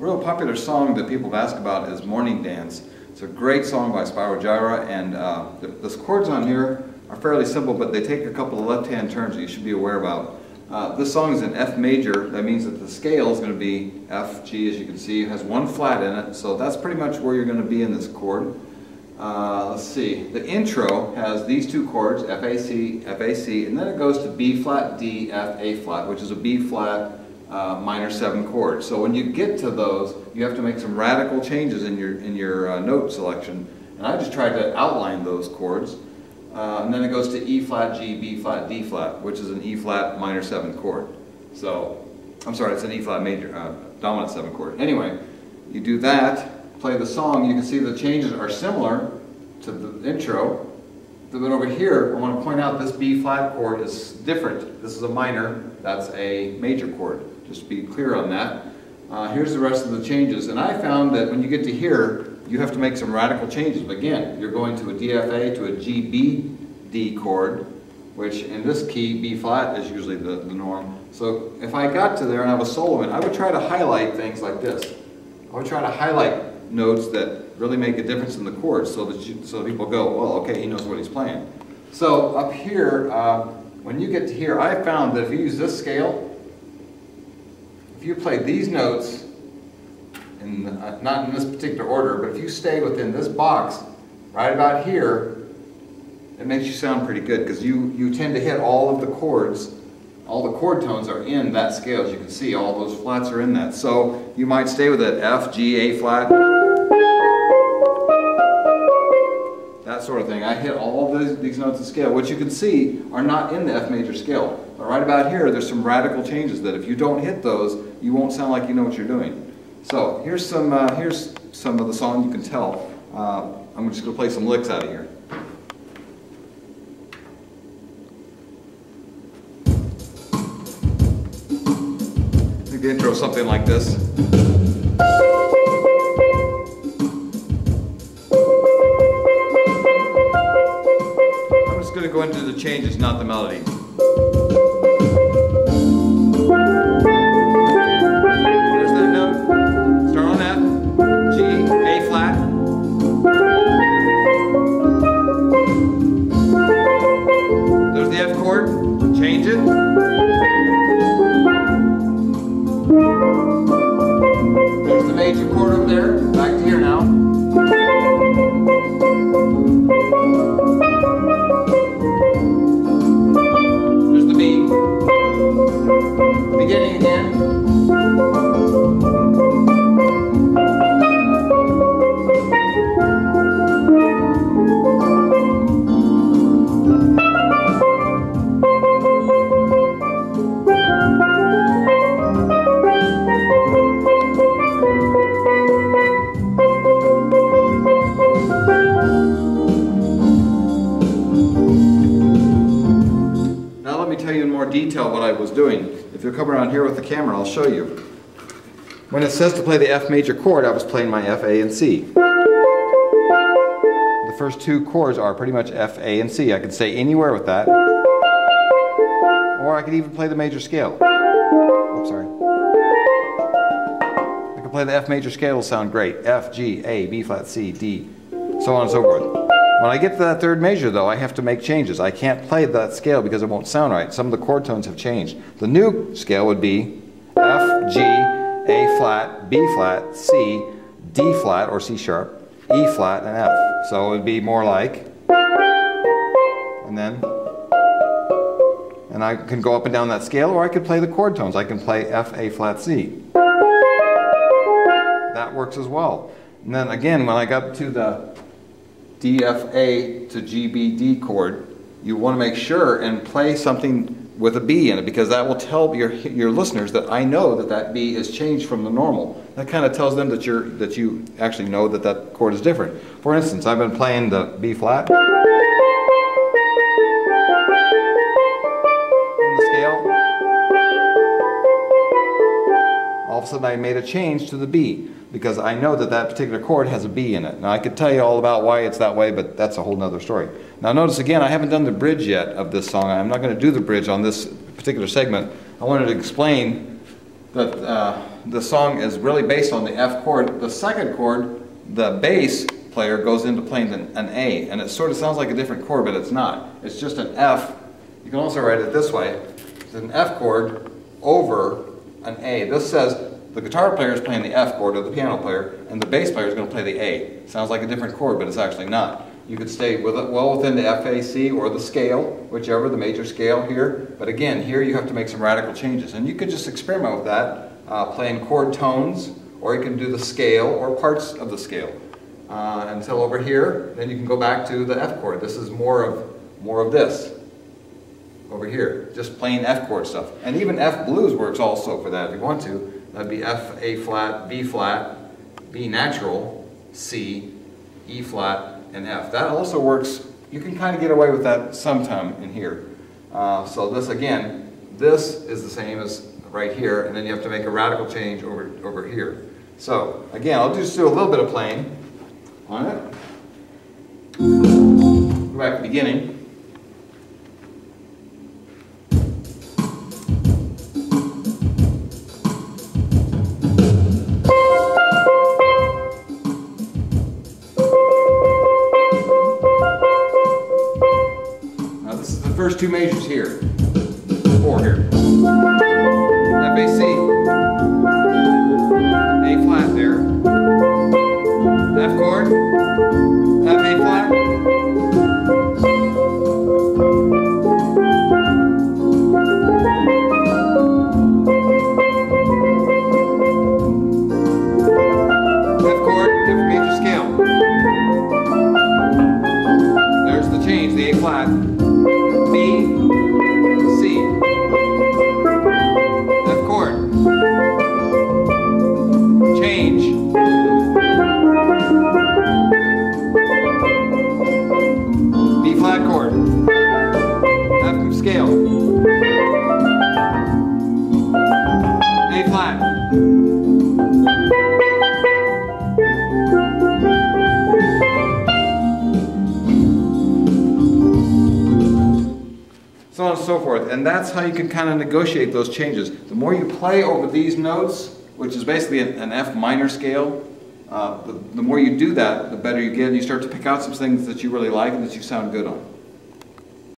real popular song that people have asked about is Morning Dance. It's a great song by Spiro Gyra, and the chords on here are fairly simple, but they take a couple of left-hand turns that you should be aware about. This song is in F major. That means that the scale is going to be F, G, as you can see. It has one flat in it, so that's pretty much where you're going to be in this chord. Let's see. The intro has these two chords, F, A, C, F, A, C, and then it goes to B flat, D, F, A flat, which is a B flat minor 7 chord. So when you get to those, you have to make some radical changes in your note selection, and I just tried to outline those chords. And then it goes to E flat, G, B flat, D flat, which is an E flat minor 7 chord. So, I'm sorry, it's an E flat major, dominant 7 chord. Anyway, you do that, play the song, you can see the changes are similar to the intro. But over here, I want to point out this B flat chord is different. This is a minor, that's a major chord. Just be clear on that. Here's the rest of the changes. And I found that when you get to here, you have to make some radical changes. Again, you're going to a DFA to a GBD chord, which in this key, B flat is usually the norm. So if I got to there and I was soloing, I would try to highlight things like this. I would try to highlight notes that really make a difference in the chords so that people go, well, okay, he knows what he's playing. So up here, when you get to here, I found that if you use this scale, if you play these notes, not in this particular order, but if you stay within this box, right about here, it makes you sound pretty good because you tend to hit all of the chords. All the chord tones are in that scale. As you can see, all those flats are in that. So you might stay with it, F, G, A flat, that sort of thing. I hit all of these notes of scale, which you can see are not in the F major scale. But right about here, there's some radical changes that if you don't hit those, you won't sound like you know what you're doing. So here's some of the song you can tell. I'm just going to play some licks out of here. I think the intro is something like this. I'm just going to go into the changes, not the melody. Change it. There's the major chord over there. Back to here now. There's the B. Beginning again. Tell you in more detail what I was doing. If you'll come around here with the camera, I'll show you. When it says to play the F major chord, I was playing my F, A, and C. The first two chords are pretty much F, A, and C. I could stay anywhere with that. Or I could even play the major scale. Oops, sorry. I could play the F major scale, it'll sound great. F, G, A, B flat, C, D, so on and so forth. When I get to that third measure, though, I have to make changes. I can't play that scale because it won't sound right. Some of the chord tones have changed. The new scale would be F, G, A flat, B flat, C, D flat or C sharp, E flat, and F. So it would be more like, and I can go up and down that scale, or I could play the chord tones. I can play F, A flat, C. That works as well. And then again, when I got to the DFA to GBD chord, you want to make sure and play something with a B in it, because that will tell your listeners that I know that that B is changed from the normal. That kind of tells them that you actually know that that chord is different. For instance, I've been playing the B flat in the scale. All of a sudden I made a change to the B, because I know that that particular chord has a B in it. Now I could tell you all about why it's that way, but that's a whole nother story. Now notice again, I haven't done the bridge yet of this song. I'm not going to do the bridge on this particular segment. I wanted to explain that the song is really based on the F chord. The second chord, the bass player goes into playing an A, and it sort of sounds like a different chord, but it's not. It's just an F. You can also write it this way. It's an F chord over an A. This says the guitar player is playing the F chord, or the piano player, and the bass player is going to play the A. Sounds like a different chord, but it's actually not. You could stay well within the FAC or the scale, whichever, the major scale here. But again, here you have to make some radical changes. And you could just experiment with that, playing chord tones, or you can do the scale or parts of the scale. Until over here, then you can go back to the F chord. This is more of this over here, just plain F chord stuff. And even F blues works also for that if you want to. That'd be F, A flat, B natural, C, E flat, and F. That also works. You can kind of get away with that sometime in here. So this again, this is the same as right here, and then you have to make a radical change over here. So again, I'll just do a little bit of playing on it. Go back to the beginning. First two measures here, 4 here, F, A, C, A flat there, F chord, F, A flat, F chord, different major scale, there's the change, the A flat, B, C, F chord, change, B flat chord, F scale, A flat, so on and so forth. And that's how you can kind of negotiate those changes. The more you play over these notes, which is basically an F minor scale, the more you do that, the better you get, and you start to pick out some things that you really like and that you sound good on.